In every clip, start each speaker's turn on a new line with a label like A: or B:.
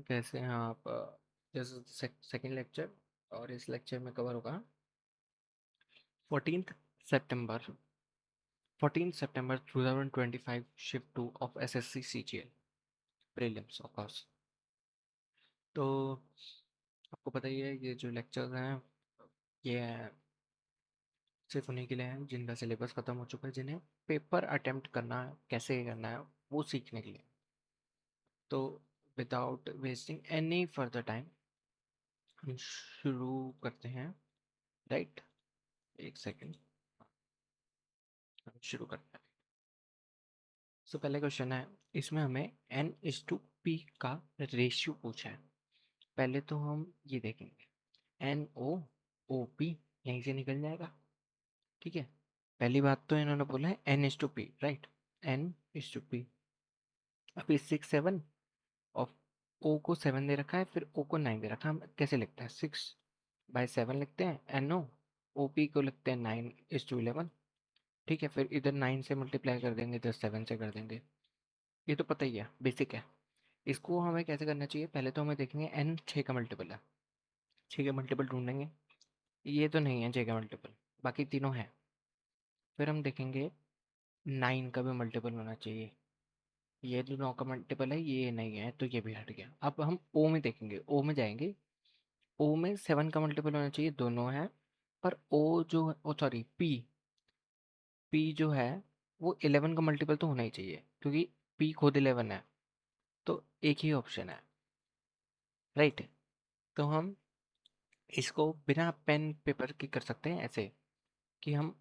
A: कैसे हैं आप? जैसे सेकंड लेक्चर और इस लेक्चर में कवर होगा 14th September 14th September 2025 shift 2 of SSC CGL prelims of course. तो आपको पता ही है ये जो लेक्चर्स हैं ये सिर्फ उन्हीं के लिए हैं जिनका सिलेबस ख़त्म हो चुका है, जिन्हें पेपर अटेम्प्ट करना है, कैसे करना है वो सीखने के लिए। तो without wasting any further time हम शुरू करते हैं। राइट, एक सेकेंड, हम शुरू करते हैं। सो पहले क्वेश्चन है, इसमें हमें एन इज टू पी का रेशियो पूछा है। पहले तो हम ये देखेंगे एन ओ पी यहीं से निकल जाएगा। ठीक है, पहली बात तो इन्होंने बोला है N is to P, right, N is to P. अभी 6 7 और ओ को 7 दे रखा है, फिर ओ को 9 दे रखा है। हम कैसे लिखते हैं? 6/7 लिखते हैं एन ओ पी को लिखते हैं 9:11। ठीक है, फिर इधर 9 से मल्टीप्लाई कर देंगे, इधर 7 से कर देंगे। ये तो पता ही है, बेसिक है। इसको हमें कैसे करना चाहिए? पहले तो हमें देखेंगे एन 6 का मल्टीपल है, 6 का मल्टीपल ढूंढेंगे। ये तो नहीं है 6 का मल्टीपल, बाकी तीनों है। फिर हम देखेंगे 9 का भी मल्टीपल होना चाहिए। ये जो 9 का मल्टीपल है ये नहीं है, तो ये भी हट गया। अब हम ओ में देखेंगे, ओ में जाएंगे। ओ में 7 का मल्टीपल होना चाहिए, दोनों है। पर ओ जो ओ सॉरी पी जो है वो 11 का मल्टीपल तो होना ही चाहिए, क्योंकि पी खुद 11 है। तो एक ही ऑप्शन है, राइट। तो हम इसको बिना पेन पेपर के कर सकते हैं ऐसे कि हम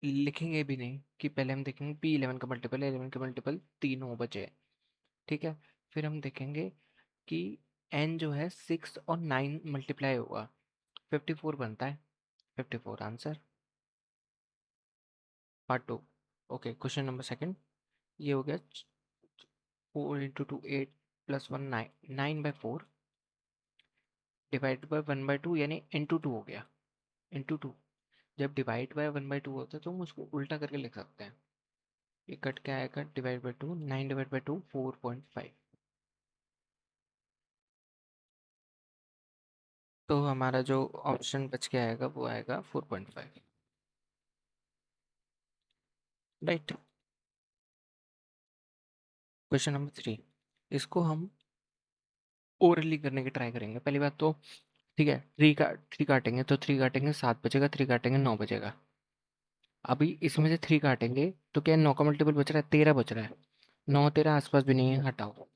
A: लिखेंगे भी नहीं, कि पहले हम देखेंगे पी 11 का मल्टीपल है, 11 का मल्टीपल तीनों बचे हैं। ठीक है, फिर हम देखेंगे कि एन जो है 6 और 9 मल्टीप्लाई होगा, 54 बनता है। 54 answer, part 2। Okay, question number second. ये हो गया 4 × 2 8 + 1 9, 9/4 डिवाइड बाई 1/2, यानी × 2 हो गया, × 2। जब डिवाइड बाय 1/2 होता है तो हम उसको उल्टा करके लिख सकते हैं। ये कट क्या आएगा? Divide by 2, 9/2 4.5। तो हमारा जो ऑप्शन बच के आएगा वो आएगा 4.5, राइट। क्वेश्चन नंबर 3, इसको हम ओरली करने की ट्राई करेंगे। पहली बात तो ठीक है, 3 काटेंगे तो 3 काटेंगे 7 बचेगा, 3 काटेंगे 9 बचेगा। अभी इसमें से 3 काटेंगे तो क्या 9 का मल्टीपल बच रहा है? 13 बच रहा है। 9 13 आसपास भी नहीं है, हटाओ।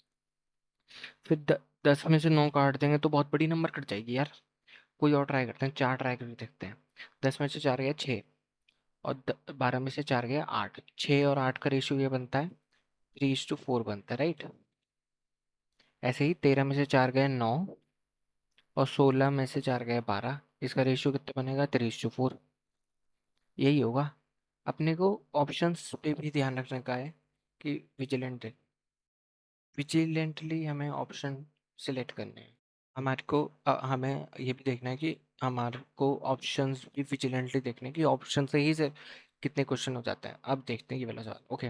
A: फिर 10 में से 9 काट देंगे तो बहुत बड़ी नंबर कट जाएगी यार। कोई और ट्राई करते हैं, 4 ट्राई करके देखते हैं। 10 में से 4 गया 6, और 12 में से 4 गया 8। 6 और 8 का रेशियो ये बनता है 3:4 बनता है, राइट। ऐसे ही 13 में से 4 गए 9, और 16 में से 4 गए 12। इसका रेशियो कितना बनेगा? 3:4। यही होगा। अपने को ऑप्शंस पे भी ध्यान रखने का है कि विजिलेंटली हमें ऑप्शन सिलेक्ट करने हैं। हमारे को हमें ये भी देखना है कि हमारे को ऑप्शंस भी विजिलेंटली देखने हैं कि ऑप्शन से ही से कितने क्वेश्चन हो जाते हैं। अब देखते हैं ये वाला सवाल। Okay,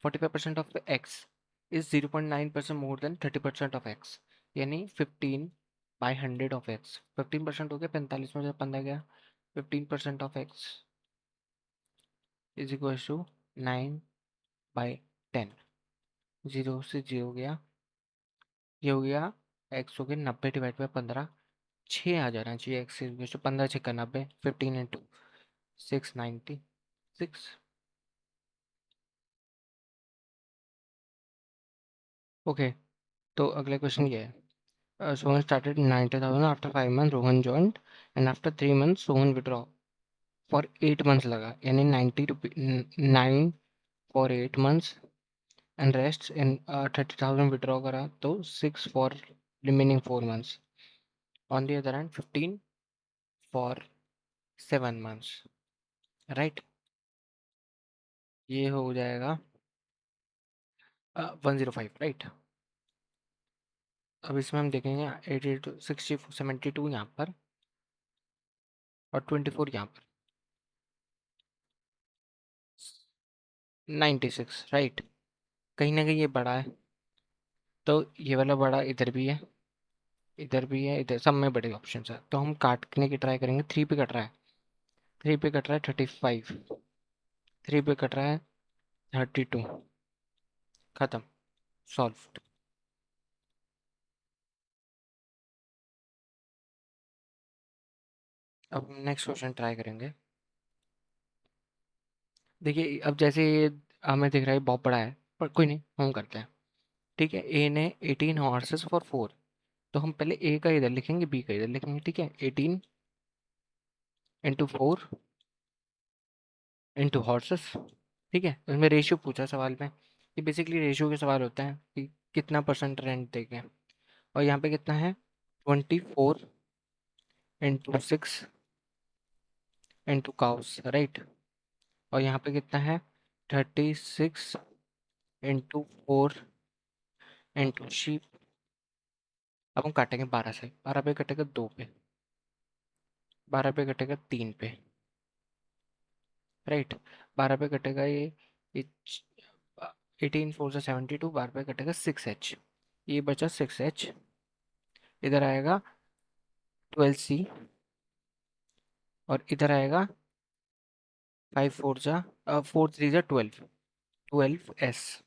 A: 45% of X is 0.9% more than 30% of x, यानी 15/100 ऑफ एक्स। 15% हो गया, 45 में से 15 गया। 15% of X is equal to 9/10। 0 से 0 गया, ये हो गया एक्स हो गया 90 डिवाइड बाई 15। 6 आ जाना चाहिए एक्स इज टू 15 6 का 90, 15 × 696। ओके, तो अगला क्वेश्चन ये है, Sohan started 90,000 after 5 months, Rohan joint, and after 3 months Sohan withdraw for 8 months लगा, यानी 9 for 8 months, and rest in 30,000 withdraw करा तो 6 for remaining 4 months। On the other hand 15 for 7 months, right. ये हो जाएगा 105, राइट। अब इसमें हम देखेंगे 82 60 72 यहाँ पर, और 24 यहाँ पर, 96, राइट। कहीं ना कहीं ये बड़ा है, तो ये वाला बड़ा इधर भी है, इधर भी है, इधर सब में बड़े ऑप्शन है, तो हम काटने की ट्राई करेंगे। 3 पे कट रहा है, 3 पे कट रहा है 35, 3 पे कट रहा है 32। खत्म। सॉल्व। अब नेक्स्ट क्वेश्चन ट्राई करेंगे। देखिए अब जैसे ये हमें दिख रहा है बहुत बड़ा है, पर कोई नहीं, हम करते हैं। ठीक है, ए ने 18 हॉर्सेस फॉर 4, तो हम पहले ए का इधर लिखेंगे, बी का इधर लिखेंगे। ठीक है, 18 इंटू 4 इंटू हॉर्सेस। ठीक है, उसमें रेशियो पूछा सवाल में। ये बेसिकली रेशियो के सवाल होते हैं कि कितना परसेंट रेंट देंगे। और यहाँ पे कितना है, 24 इंटू 6 इंटू काउस, राइट। और यहाँ पे कितना है, 36 इंटू 4 इंटू शीप। अब हम काटेंगे 12 से, 12 पे कटेगा 2 पे, 12 पे कटेगा 3 पे, राइट। 12 पे कटेगा ये 18 4 से 72, 12 पे कटेगा 6H, ये बचा 6H। इधर आएगा 12C, और इधर आएगा 5 4 जा 4 3 जा 12, 12S।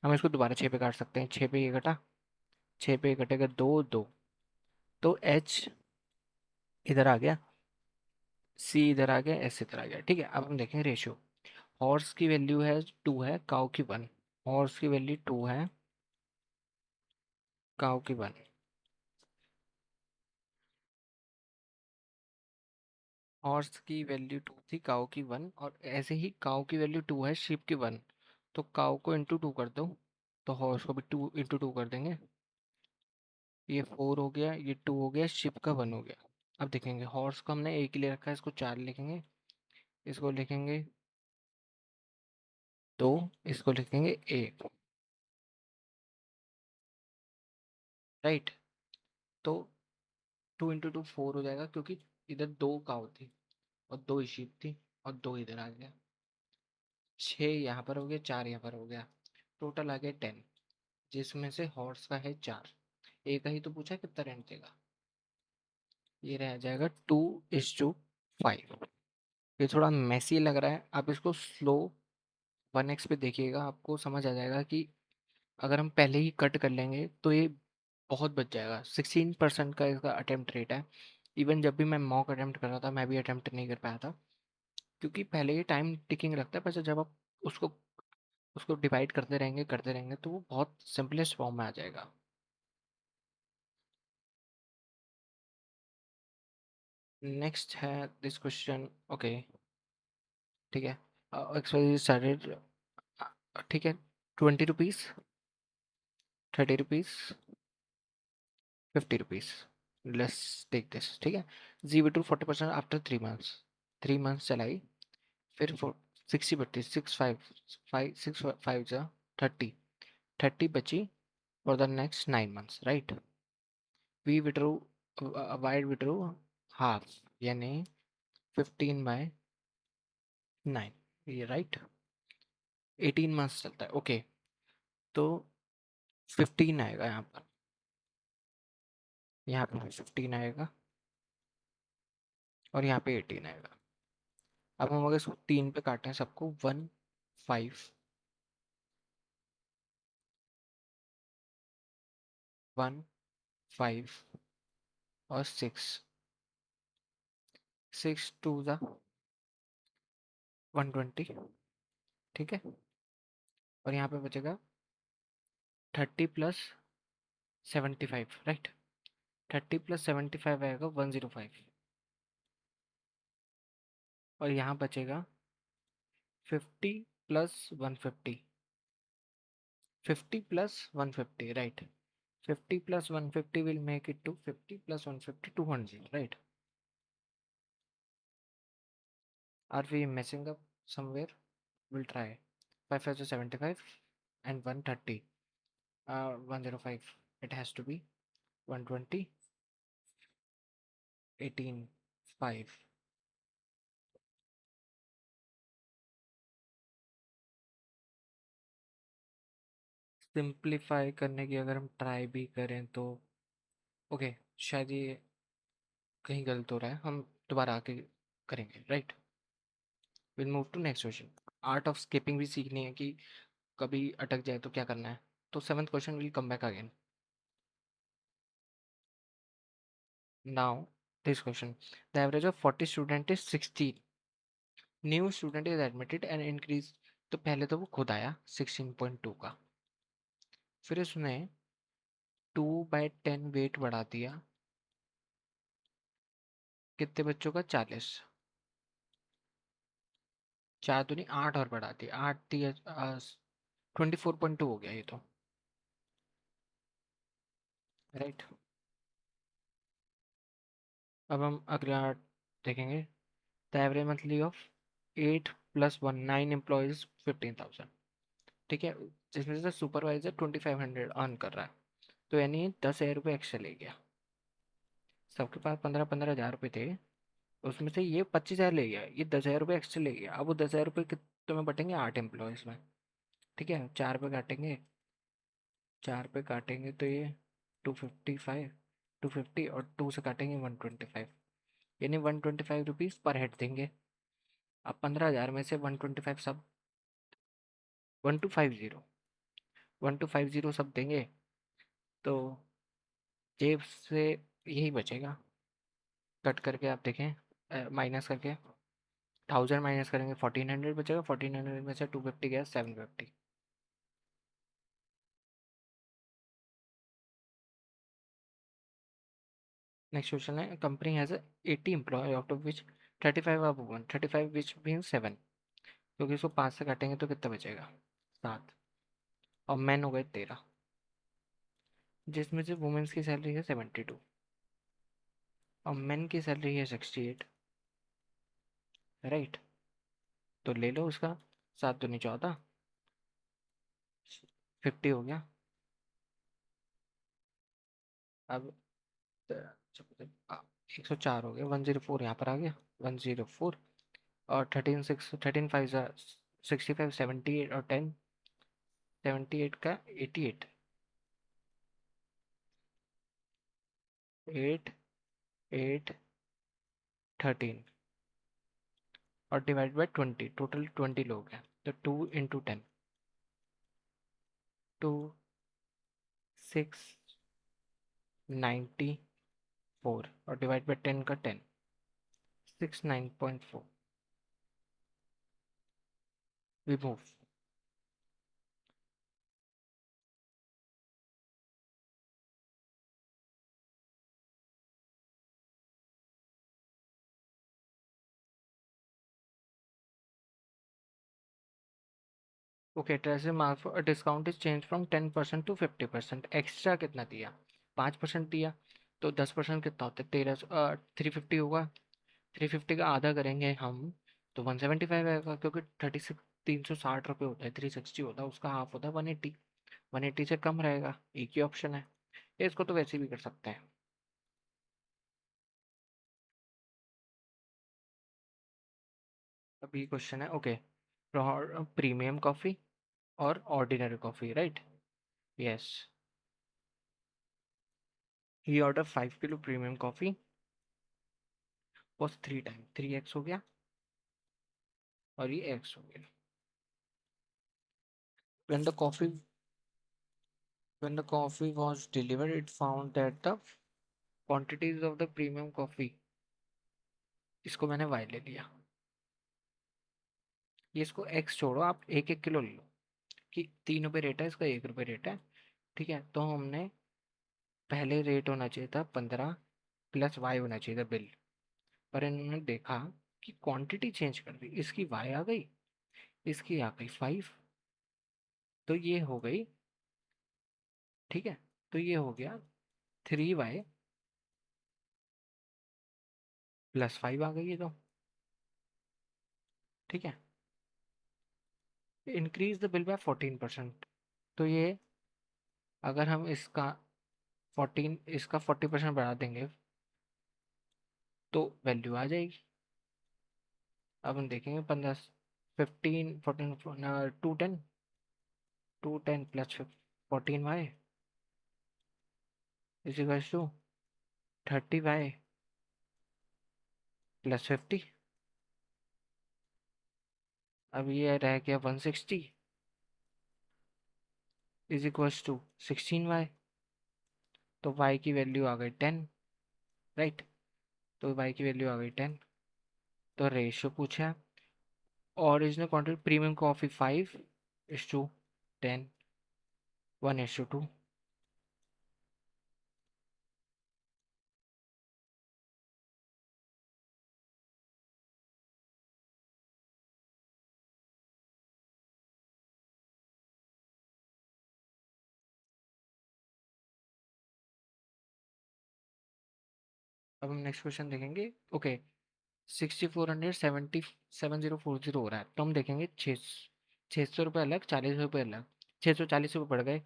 A: हम इसको दोबारा 6 पे काट सकते हैं, 6 पे ये कटा, 6 पे ये कटेगा 2 2, तो H इधर आ गया, C इधर आ गया, S इधर आ गया। ठीक है, अब हम देखेंगे रेशियो। हॉर्स की वैल्यू है 2 है, काउ की 1। हॉर्स की वैल्यू 2 है, काउ की 1। हॉर्स की वैल्यू 2 थी, काउ की 1, और ऐसे ही काउ की वैल्यू 2 है, शीप की 1। तो काउ को इंटू 2 कर दो, तो हॉर्स को भी 2 इंटू 2 कर देंगे। ये 4 हो गया, ये 2 हो गया, शीप का 1 हो गया। अब देखेंगे, हॉर्स को हमने एक ही ले रखा है, इसको 4 लिखेंगे, इसको लिखेंगे 2, इसको लिखेंगे 1, राइट। तो 2 इंटू 2 4 हो जाएगा, क्योंकि इधर 2 काउ थी और 2 ही शीप थी, और 2 इधर आ गया। 6 यहाँ पर हो गया, 4 यहाँ पर हो गया, टोटल आ गया 10, जिसमें से हॉर्स का है 4। एक ही तो पूछा कितना रेंट देगा, ये रह जाएगा 2:5। ये थोड़ा मैसी लग रहा है, आप इसको स्लो 1x पे देखिएगा, आपको समझ आ जाएगा कि अगर हम पहले ही कट कर लेंगे तो ये बहुत बच जाएगा। 16% का इसका अटेम्प्ट रेट है। इवन जब भी मैं मॉक अटेम्प्ट कर रहा था, मैं भी अटेम्प्ट नहीं कर पाया था, क्योंकि पहले ही टाइम टिकिंग लगता है, पर जब आप उसको उसको डिवाइड करते रहेंगे तो वो बहुत सिंपलेस्ट फॉर्म में आ जाएगा। नेक्स्ट है दिस क्वेश्चन, ओके। ठीक है, एक्सपायरी स्टार्टेड, ठीक है, 20 rupees, 30 rupees, 50 rupees. Let's take this. ठीक है, जी विड्रू 40% आफ्टर 3 मंथ्स, 3 मंथ्स चलाई, फिर 60 बटी 6 5 जा 30, 30 बची for the next 9 months, right. We withdrew, वाइड विड्रू हाफ, यानी 15/9, ये राइट। 18 मंथ्स चलता है, ओके। तो 15 आएगा यहाँ पर, यहाँ पे 15 आएगा, और यहाँ पे 18 आएगा। अब हम अगर इसको 3 पे काटें सबको, 1 5 1 5 और 6, 6 2 ज़ा 120। ठीक है, और यहाँ पे बचेगा 30 + 75, राइट। 30 + 75 आएगा 105, और यहाँ बचेगा 50 + 150, 50 + 150, right. 50 + 150 will make it to 50 + 150 200, right? Are we messing up somewhere? We'll try. 5 5 is 75 and 130. 105. It has to be 120, 18, 5. Simplify करने की अगर हम ट्राई भी करें तो ओके, शायद ये कहीं गलत हो रहा है, हम दोबारा आके करेंगे, right. Will move to next question. Art of skipping भी सीखनी है कि कभी अटक जाए तो क्या करना है। तो seventh question will come back again. Now this question, the average of 40 student is 16, new student is admitted and increase. तो पहले तो वो खुद आया 16.2 का, फिर उसने 2/10 वेट बढ़ा दिया, कितने बच्चों का, 40। 4 दूनी 8 और बढ़ा दिया, 8 दिया 24.2 हो गया ये तो, राइट। अब हम अगला देखेंगे। The average monthly of 8 + 1 9 employees 15,000, ठीक है, जिसमें से सुपरवाइजर 2500 अर्न कर रहा है, तो यानी 10,000 रुपये एक्स्ट्रा ले गया। सबके पास 15-15 हज़ार रुपये थे, उसमें से ये 25,000 ले गया, ये 10,000 रुपये एक्स्ट्रा ले गया। अब वो 10,000 रुपये कितने में बटेंगे, 8 एम्प्लॉयज़ में, ठीक है। 4 पे काटेंगे तो ये 255, 250 और 2 से काटेंगे 125, यानी 125 रुपीज़ पर हेड देंगे। अब 15,000 में से 125 सब, 1250, 1250 सब देंगे, तो जेब से यही बचेगा। कट करके आप देखें, माइनस करके 1000 माइनस करेंगे 1400 बचेगा, 1400 में से 250 गया 750। नेक्स्ट क्वेश्चन है, company has 80 employ out of which 35 are women, 35 which mean 7, क्योंकि इसको 5 से काटेंगे तो कितना बचेगा, 7, और मैन हो गए 13, जिसमें से वुमेन्स की सैलरी है 72 और मेन की सैलरी है 68, राइट। तो ले लो उसका, 7 दूनी 14, 50 हो गया। अब 104 हो गया, 104 यहाँ पर आ गया, 104, और 13 65 78 और 10 78 का 88, 8 8 13 और डिवाइड बाय 20, टोटल 20 लोग हैं, तो 2 × 10, 2694, और डिवाइड बाय 10 का 10, 69.4। We move. Okay, treasury mark discount is change from 10% to 50%, extra कितना दिया, 5% दिया, तो 10% कितना होता है, 350 होगा, 350 का आधा करेंगे हम, तो 175 आएगा, क्योंकि 36 360 रुपये होता है, 360 होता है, उसका हाफ होता है 180, 180 से कम रहेगा, एक ही ऑप्शन है। इसको तो वैसे भी कर सकते हैं। अभी क्वेश्चन है, ओके, प्रीमियम कॉफ़ी और ordinary coffee, right, yes. He order 5 kilo premium coffee, was 3 time 3x हो गया, और ये x हो गया। when the coffee when the coffee was delivered, it found that the quantities of the premium coffee, इसको मैंने y ले लिया, ये इसको x छोड़ो, आप 1-1 किलो ले लो, कि 3 रुपये रेट है इसका, 1 रुपये रेट है, ठीक है। तो हमने पहले रेट होना चाहिए था 15 प्लस y होना चाहिए था बिल, पर इन्होंने देखा कि क्वांटिटी चेंज कर दी, इसकी y आ गई, इसकी आ गई 5, तो ये हो गई, ठीक है, तो ये हो गया 3y + 5 आ गई ये तो, ठीक है। इंक्रीज द बिल बाय 14%, तो ये अगर हम इसका 40% बढ़ा देंगे तो वैल्यू आ जाएगी। अब हम देखेंगे 15 15 14 210, 210 + 14y is equals to 30y plus 50, अब ये रह गया 160 इज इक्वल्स टू 16y। तो y की वैल्यू आ गई 10, राइट। तो y की वैल्यू आ गई 10। तो रेशियो पूछा, ओरिजिनल क्वांटिटी प्रीमियम कॉफी 5:10, 1:2। अब हम नेक्स्ट क्वेश्चन देखेंगे। ओके, 6470 हो रहा है, तो हम देखेंगे 600 रुपये अलग, 40 रुपये अलग। 640 रुपये बढ़ गए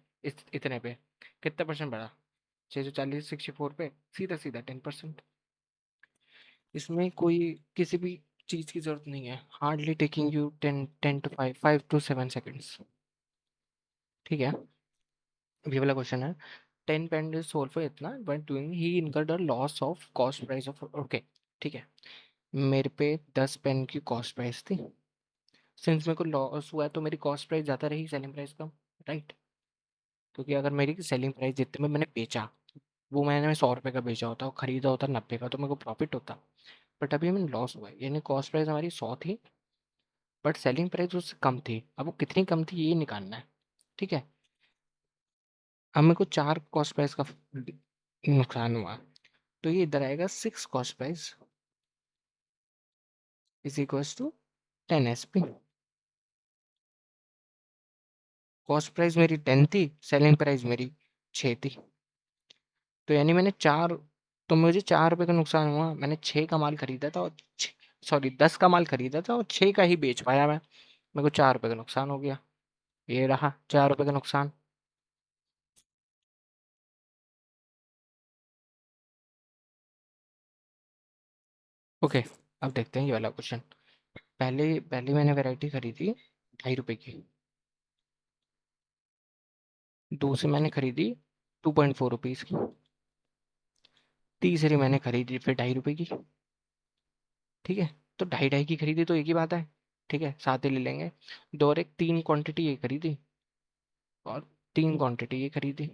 A: इतने पे, कितना परसेंट बढ़ा? 640 64 पे, सीधा सीधा 10%। इसमें कोई किसी भी चीज़ की जरूरत नहीं है, hardly taking you 5 to 7 seconds. ठीक है, ये वाला क्वेश्चन है। 10 पेन इज सोल्ड फॉर इतना, but doing he incurred a loss of cost price of, okay ठीक है। मेरे पे 10 पेन की कॉस्ट प्राइस थी। सिंस मेरे को लॉस हुआ है तो मेरी कॉस्ट प्राइस ज़्यादा रही, सेलिंग प्राइस कम, राइट। क्योंकि अगर मेरी सेलिंग प्राइस जितने में मैंने बेचा, वो मैंने 100 रुपये का बेचा होता और खरीदा होता 90 का, तो मेरे को प्रॉफिट होता। बट अभी हमें लॉस हुआ है, यानी कॉस्ट प्राइस हमारी 100 थी, बट सेलिंग प्राइस उससे कम थी। अब वो कितनी कम थी ये निकालना है, ठीक है। अब मेरे को 4 कॉस्ट प्राइस का नुकसान हुआ, तो ये इधर आएगा 6 cost price is equals to 10 SP। Cost price मेरी 10 थी, सेलिंग प्राइस मेरी 6 थी। तो यानी मैंने 4, तो मुझे 4 रुपये का नुकसान हुआ। मैंने 6 का माल खरीदा था और सॉरी 10 का माल खरीदा था और 6 का ही बेच पाया मैं। मेरे को 4 रुपये का नुकसान हो गया। ये रहा 4 रुपये का नुकसान। ओके, अब देखते हैं ये वाला क्वेश्चन। पहले पहले मैंने वैरायटी खरीदी 2.5 रुपये की। दूसरी मैंने खरीदी 2.4 रुपीज़ की। तीसरी मैंने खरीदी फिर 2.5 रुपये की। ठीक है, तो ढाई ढाई की खरीदी तो एक ही बात है, ठीक है, साथ ही ले लेंगे। दो और एक, 3 क्वांटिटी ये खरीदी और 3 क्वांटिटी ये खरीदी।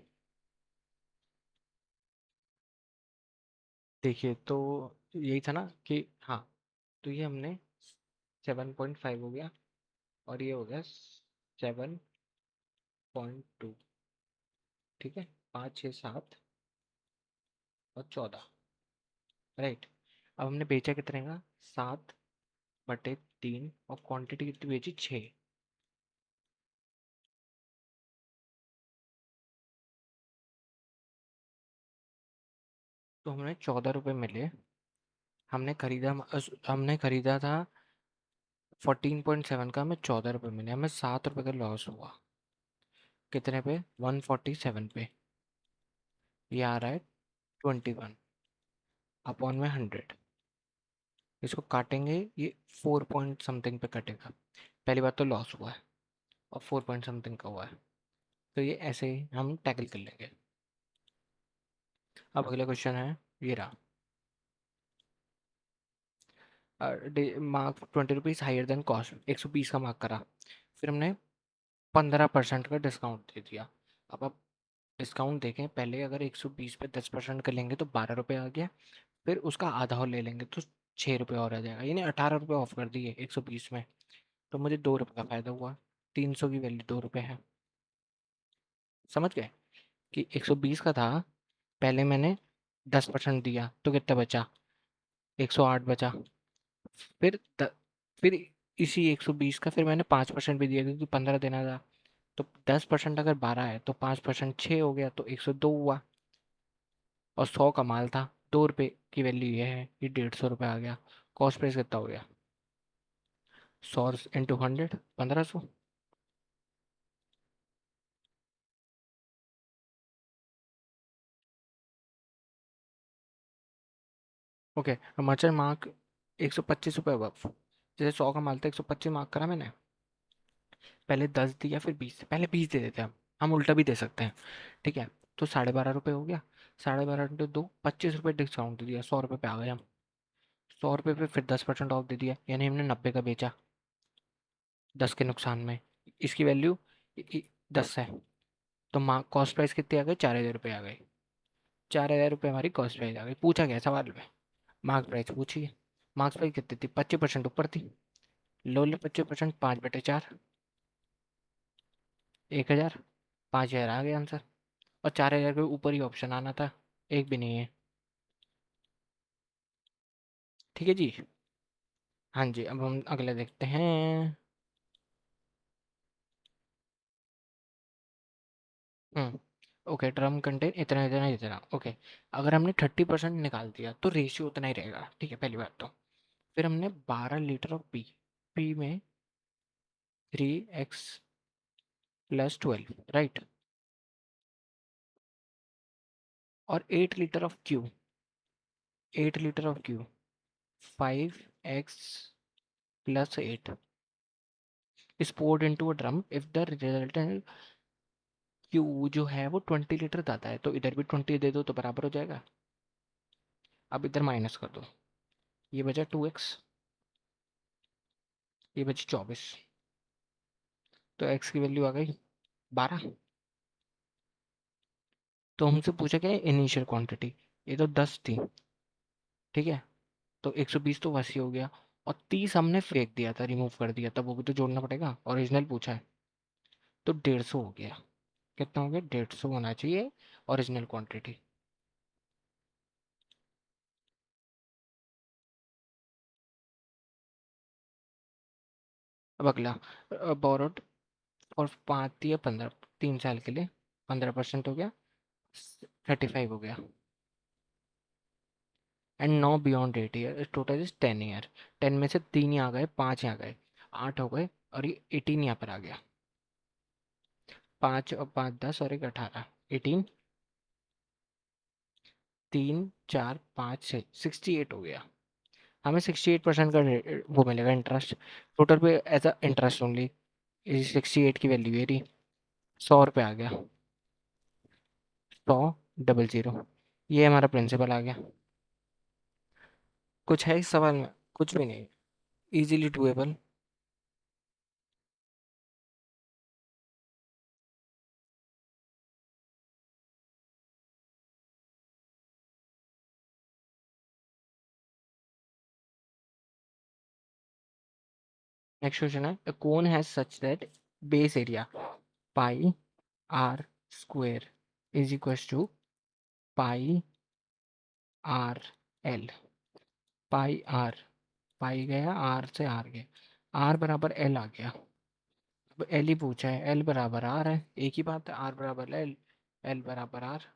A: देखिए, तो यही था ना कि हाँ, तो ये हमने 7.5 हो गया और ये हो गया 7.2। ठीक है, 5, 6, 7 और 14, राइट। अब हमने बेचा कितने का? 7/3, और क्वांटिटी कितनी बेची? 6। तो हमें 14 रुपये मिले। हमने खरीदा था 14.7 का, हमें 14 रुपये मिले, हमें 7 रुपये का लॉस हुआ। कितने पे? 147 पे। ये आ रहा है 21 अपॉन में 100। इसको काटेंगे, ये 4 पॉइंट समथिंग पे कटेगा। पहली बात तो लॉस हुआ है और 4 पॉइंट समथिंग का हुआ है, तो ये ऐसे ही हम टैकल कर लेंगे। अब अगला क्वेश्चन है, ये रहा। Mark 20 rupees higher than cost, 120 का मार्क करा। फिर हमने 15% का डिस्काउंट दे दिया। अब आप डिस्काउंट देखें, पहले अगर 120 पे 10% का लेंगे तो 12 रुपये आ गया। फिर उसका आधा और ले लेंगे तो 6 रुपये और आ जाएगा, यानी 18 रुपये ऑफ कर दिए 120 में। तो मुझे 2 रुपये का फ़ायदा हुआ। 300 की वैल्यू 2 रुपये है। समझ गए कि 120 का था, पहले मैंने 10% दिया तो कितना बचा? 108 बचा। फिर फिर इसी 120 का फिर मैंने 5% भी दिया, क्योंकि 15 देना था। तो 10% अगर 12 है तो 5% 6 हो गया, तो 102 हुआ। और 100 का माल था, 2 रुपये की वैल्यू ये है, ये 150 रुपये आ गया। कॉस्ट प्राइस कितना हो गया? 100 × 100, 1500। ओके, मर्चेंट मार्क 125 रुपये अबव। जैसे 100 का माल था, 125 मार्क करा मैंने। पहले 10 दिया फिर 20, पहले 20 दे देते हैं हम उल्टा भी दे सकते हैं। ठीक है, तो 12.5 रुपये हो गया। 12.5 इंटू 2, 25 रुपये डिस्काउंट दे दिया, 100 रुपये पे आ गए हम। 100 रुपये पे फिर 10% ऑफ दे दिया, यानी हमने 90 का बेचा, 10 के नुकसान में। इसकी वैल्यू 10 है, तो कॉस्ट प्राइस कितनी आ गई, 4,000 रुपये आ गई। 4,000 रुपये हमारी कॉस्ट प्राइस आ गई। पूछा गया सवाल में, मार्क प्राइस पूछी है। मार्क्स प्राइस कितनी थी, 25% ऊपर थी। लो ले 25%, 5/4, 1,000, 5,000 आ गया आंसर। और 4,000 के ऊपर ही ऑप्शन आना था, एक भी नहीं है। ठीक है जी। हाँ जी, अब हम अगले देखते हैं। हम्म ओके, ड्रम कंटेन इतना इतना इतना, ओके। अगर हमने 30% निकाल दिया तो रेशियो उतना ही रहेगा, ठीक है, पहली बात तो। फिर हमने 12 लीटर ऑफ पी, पी में 3x + 12, राइट। और 8 litre of Q, 8 litre of Q, 5x + 8 is poured into a drum if the resultant Q जो है वो 20 लीटर जाता है, तो इधर भी 20 दे दो तो बराबर हो जाएगा। अब इधर माइनस कर दो, ये बचा 2x, ये बची 24, तो x की वैल्यू आ गई 12। तो हमसे पूछा क्या है, इनिशियल क्वांटिटी, ये तो 10 थी, ठीक है। तो 120 तो वैसे हो गया, और 30 हमने फेंक दिया था, रिमूव कर दिया, तब वो भी तो जोड़ना पड़ेगा, ओरिजिनल पूछा है। तो 150 हो गया। कितना हो गया, 150 होना चाहिए ओरिजिनल क्वांटिटी। अब अगला, बोरोड और 5 या 15, 3 साल के लिए 15% हो गया, 35 हो गया। And no beyond 8 year, total is 10 year. 10 में से 3 यहाँ गए, 5 यहाँ गए, 8 हो गए, और ये 18 यहाँ पर आ गया। 5 और 5 10 और एक 18, 18, 3 4 5 6, 68 हो गया। हमें 68% का वो मिलेगा इंटरेस्ट, टोटल पे एज अ इंटरेस्ट ओनली। 68 की वैल्यू है रही, 100 रुपये आ गया, 100 0 0, ये हमारा प्रिंसिपल आ गया। कुछ है इस सवाल में, कुछ भी नहीं, इजीली डुएबल। नेक्स्ट क्वेश्चन है, a cone has such that base area pi r square is equals to pi r l। Pi r, pi गया, आर से आर गया, आर बराबर एल आ गया। अब एल ही पूछा है, एल बराबर आर है, एक ही बात है, आर बराबर एल, एल बराबर आर।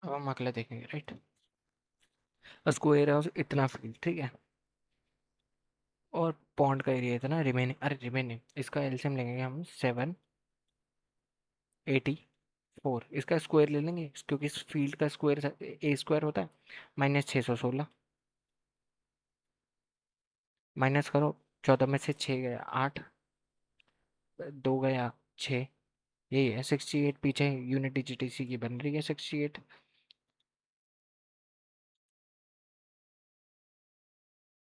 A: अब हम अगला देखेंगे, राइट। स्क्वायर हाउस इतना फील्ड, ठीक है, और पॉन्ड का एरिया इतना, रिमेनिंग, अरे रिमेनिंग, इसका एलसीएम लेंगे हम 784, इसका स्क्वायर ले लेंगे क्योंकि इस फील्ड का स्क्वायर ए स्क्वायर होता है, -616, माइनस करो, 14 में से 6 गया 8, 2 गया 6, यही है 68, पीछे यूनिट डिजिट की बन रही है 68।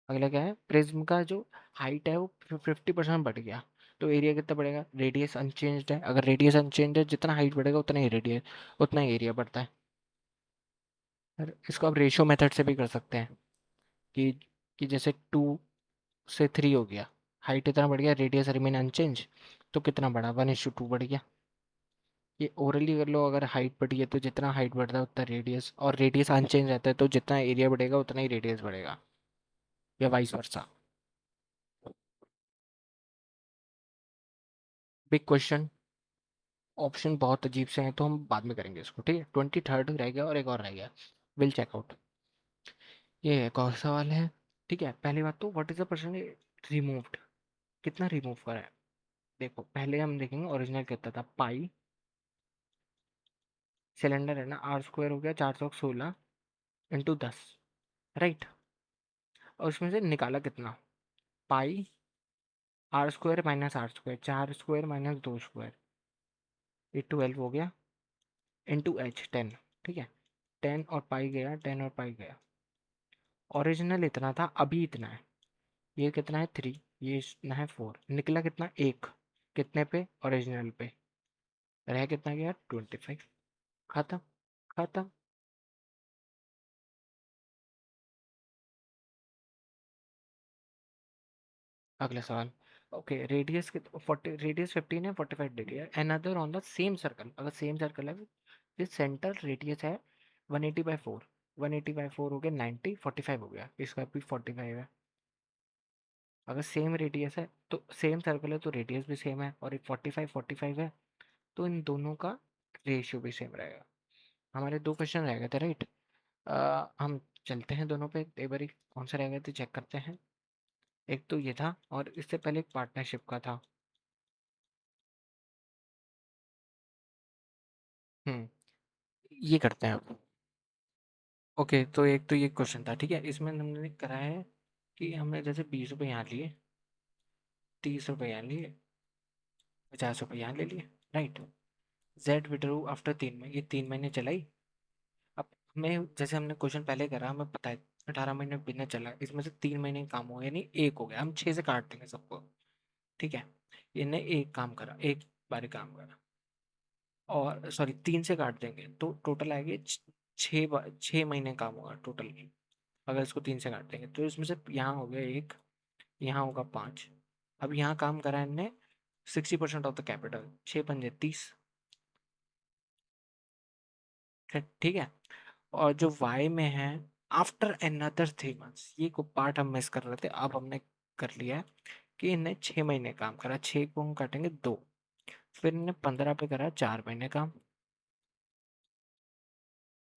A: अगला क्या है, प्रिज्म का जो हाइट है वो 50% बढ़ गया, तो एरिया कितना बढ़ेगा, रेडियस अनचेंज्ड है, अगर रेडियस अनचेंज है, जितना हाइट बढ़ेगा उतना ही रेडियस, उतना ही एरिया बढ़ता है। और इसको आप रेशियो मेथड से भी कर सकते हैं, कि कि जैसे 2 से 3 हो गया, हाइट इतना बढ़ गया, रेडियस रिमेन अनचेंज, तो कितना बढ़ा, 1:2 बढ़ गया। ये ओरली कर लो, अगर हाइट बढ़ी है तो जितना हाइट बढ़ता है उतना रेडियस, और रेडियस अनचेंज रहता है तो जितना एरिया बढ़ेगा उतना ही रेडियस बढ़ेगा, या vice versa. Big question, option बहुत अजीब से हैं, तो हम बाद में करेंगे इसको, ठीक है। 23rd रह गया और एक और रह गया, विल चेकआउट। ये एक और सवाल है, ठीक है। पहली बात तो what is the percentage removed, कितना रिमूव करा है। देखो पहले हम देखेंगे ओरिजिनल कितना था, पाई, सिलेंडर है ना, आर स्क्वायर हो गया 416 इंटू 10, राइट। और उसमें से निकाला कितना, pi r square minus r square, 4 square minus 2 square, ये 12 हो गया, इंटू एच 10। ठीक है, 10 और पाई गया, 10 और पाई गया। ओरिजिनल इतना था, अभी इतना है। ये कितना है 3, ये इतना है 4, निकला कितना 1, कितने पे, ओरिजिनल पे। रह कितना गया 25। खत्म। खत्म। अगला सवाल। ओके, रेडियस के 40, रेडियस 15 है, 45 डिग्री है, another on the same circle, अगर सेम सर्कल है, दिस सेंटर रेडियस है 180/4, 180/4 हो गया 90, 45 हो गया, इसका भी 45 है। अगर सेम रेडियस है तो सेम सर्कल है तो रेडियस भी सेम है, और एक 45 45 है, तो इन दोनों का रेशियो भी सेम रहेगा। हमारे 2 क्वेश्चन रह गए थे, राइट। हम चलते हैं दोनों पे एक बारी, कौन सा रह गए थे चेक करते हैं। एक तो ये था, और इससे पहले एक पार्टनरशिप का था। हम्म, ये करते हैं अब। ओके, तो एक तो ये क्वेश्चन था, ठीक है, इसमें हमने करा है कि हमने जैसे 20 रुपये यहाँ लिए, 30 रुपये यहाँ लिए, 50 रुपये यहाँ ले लिए, राइट। जेड विड्रू आफ्टर 3 महीने, ये 3 महीने चलाई। अब हमें, जैसे हमने क्वेश्चन पहले करा, हमें पता है 18 महीने बिना चला, इसमें से 3 महीने काम हो गया, यानी एक हो गया, हम 6 से काट देंगे सबको। ठीक है, इन्हें एक काम करा, एक बार काम करा, और सॉरी 3 से काट देंगे तो टोटल आएगी 6 महीने काम होगा टोटल। अगर इसको 3 से काट देंगे तो इसमें से यहाँ हो गया एक, यहाँ होगा 5। अब यहाँ काम करा है इनने 60% ऑफ द कैपिटल, 6 पंजे 30। ठीक है, और जो वाई में है, आफ्टर अनदर 3 मंथ्स, ये को पार्ट हम मिस कर रहे थे, अब हमने कर लिया है कि इन्हें 6 महीने काम करा, 6 को हम काटेंगे 2, फिर इन्हें 15 पे करा 4 महीने काम,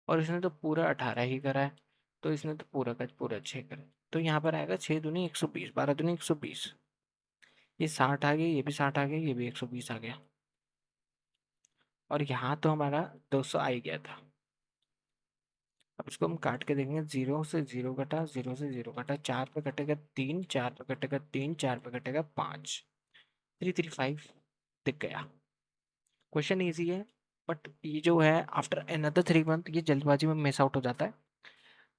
A: और इसने तो पूरा 18 ही करा है, तो इसने तो पूरा का पूरा 6 करा है। तो यहाँ पर आएगा 6 दूनी 120, 12 दूनी 120, ये 60 आ गया, ये भी 60 आ गया, ये भी 120 आ गया, और यहाँ तो हमारा 200 आ ही गया था। अब इसको हम काट के देखेंगे, 0 से 0 कटा, 0 से 0 कटा, 4 पे कटेगा 3, 4 पे कटेगा 3, 4 पे कटेगा 5, 335 दिख गया। क्वेश्चन इजी है, बट ये जो है आफ्टर अनदर 3 मंथ, ये जल्दबाजी में मिस आउट हो जाता है,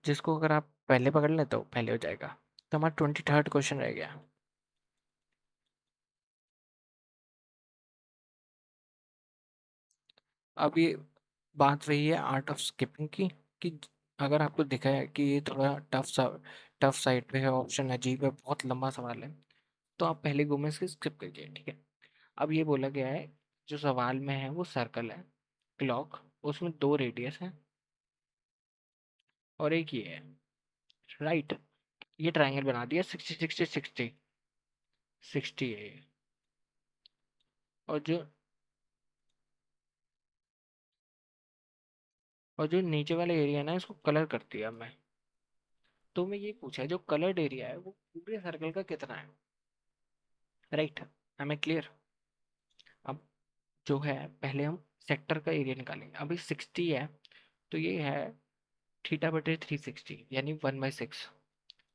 A: जिसको अगर आप पहले पकड़ लें तो पहले हो जाएगा। तो हमारा 23rd क्वेश्चन रह गया। अब ये बात वही है आर्ट ऑफ स्किपिंग की, कि अगर आपको दिखा है कि ये थोड़ा टफ साइड पे है, ऑप्शन अजीब है, बहुत लंबा सवाल है, तो आप पहले गो में से स्किप करिए, ठीक है। अब ये बोला गया है, जो सवाल में है वो सर्कल है, क्लॉक, उसमें 2 रेडियस है, और एक ये है, राइट। ये ट्राइंगल बना दिया 60 60 60, 60 है ये। और जो नीचे वाला एरिया है ना, इसको कलर कर दिया मैं। तो मैं ये पूछा है, जो कलर्ड एरिया है वो पूरे सर्कल का कितना है, राइट। हमें क्लियर। अब जो है, पहले हम सेक्टर का एरिया निकालेंगे, अभी 60 है, तो ये है θ/360, यानी 1/6,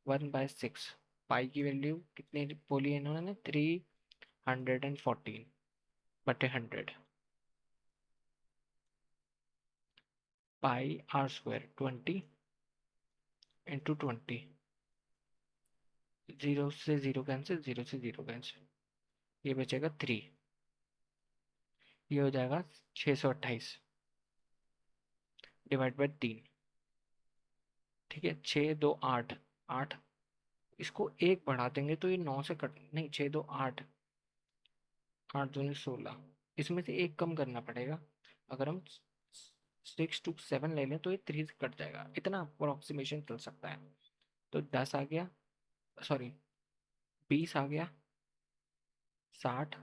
A: 1/6। पाई की वैल्यू कितनी बोली है इन्होंने, 314/100, पाई आर स्क्वायर 20 × 20, 0 से 0 कैंसिल, 0 से 0 कैंसिल, ये बचेगा 3, ये हो जाएगा 628 डिवाइड बाय 3। ठीक है, 6 2 8, 8, इसको एक बढ़ा देंगे तो ये 9 से कट, नहीं, 6 2 8, 8 दूनी 16, इसमें से एक कम करना पड़ेगा। अगर हम 6 to 7 ले लें तो ये 3 से कट जाएगा, इतना अप्रोक्सीमेशन चल सकता है। तो 10 आ गया, सॉरी 20 आ गया, 60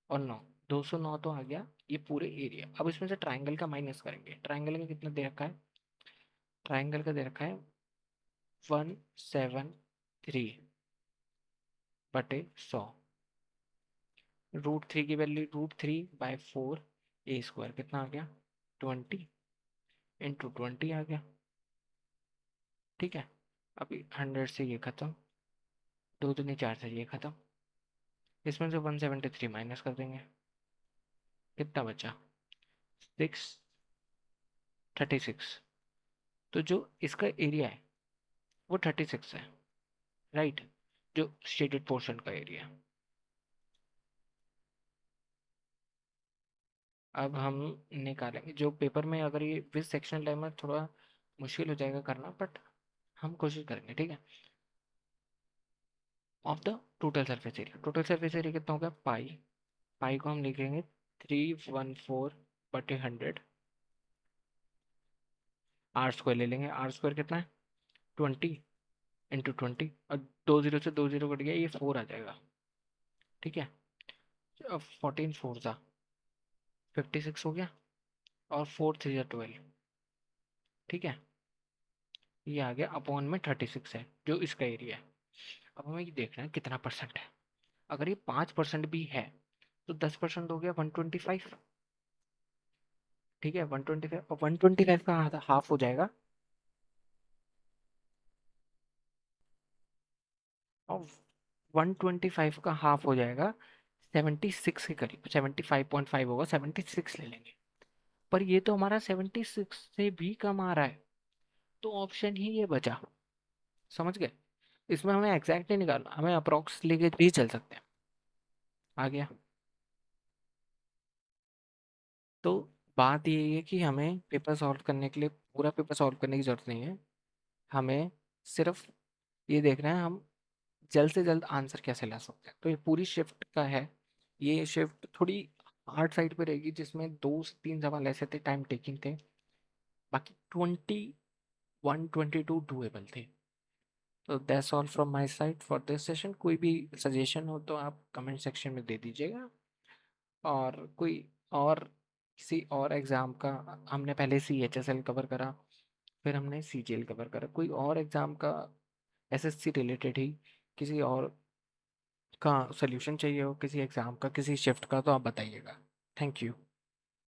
A: और 9, 209 तो आ गया, ये पूरे एरिया। अब इसमें से ट्राइंगल का माइनस करेंगे, ट्राइंगल का कितना दे रखा है, ट्राइंगल का दे रखा है 173/100, √3 की वैल्यू √3/4, ए स्क्वायर कितना आ गया 20 × 20 आ गया। ठीक है, अभी 100 से ये खत्म, 2 दूनी 4 से ये खत्म, इसमें से 173 माइनस कर देंगे, कितना बचा? 636। तो जो इसका एरिया है वो 36 है, राइट, जो शेडेड पोर्शन का एरिया। अब हम निकालेंगे जो पेपर में, अगर ये विद सेक्शन डायमीटर थोड़ा मुश्किल हो जाएगा करना, बट हम कोशिश करेंगे, ठीक है। Of the total surface area कितना होगा? पाई, पाई को हम लिखेंगे 314/100। आर स्क्वायर ले लेंगे, आर स्क्वायर कितना है? 20 × 20, और 2 जीरो से 2 जीरो कट गया, ये 4 आ जाएगा, ठीक है। अब 14 4 56 हो गया, और 4 3 12, ठीक है। ये आ गया, अपॉन में 36 है जो इसका एरिया है। अब हमें ये देखना है कितना परसेंट है। अगर ये 5% भी है तो 10% हो गया 125, ठीक है। 125, और 125 का हाफ हो जाएगा, और 125 का हाफ हो जाएगा 76 के करीब, 75.5 होगा, 76 ले लेंगे। पर ये तो हमारा 76 से भी कम आ रहा है, तो ऑप्शन ही ये बचा, समझ गए। इसमें हमें एग्जैक्ट नहीं निकालना, हमें अप्रोक्स लेके भी चल सकते हैं। आ गया। तो बात ये है कि हमें पेपर सॉल्व करने के लिए, पूरा पेपर सॉल्व करने की जरूरत नहीं है। हमें सिर्फ ये देखना है हम जल्द से जल्द आंसर कैसे ला सकते हैं। तो ये पूरी शिफ्ट का है। ये शिफ्ट थोड़ी हार्ड साइड पे रहेगी, जिसमें 2 से 3 सवाल ऐसे थे टाइम टेकिंग थे, बाकी 21 22 डूएबल थे। तो that's all from my side for this session. कोई भी सजेशन हो तो आप कमेंट सेक्शन में दे दीजिएगा। और कोई और किसी और एग्ज़ाम का, हमने पहले CHSL कवर करा, फिर हमने CGL कवर करा, कोई और एग्ज़ाम का SSC रिलेटेड ही किसी और का सॉल्यूशन चाहिए हो, किसी एग्ज़ाम का, किसी शिफ्ट का, तो आप बताइएगा। Thank you.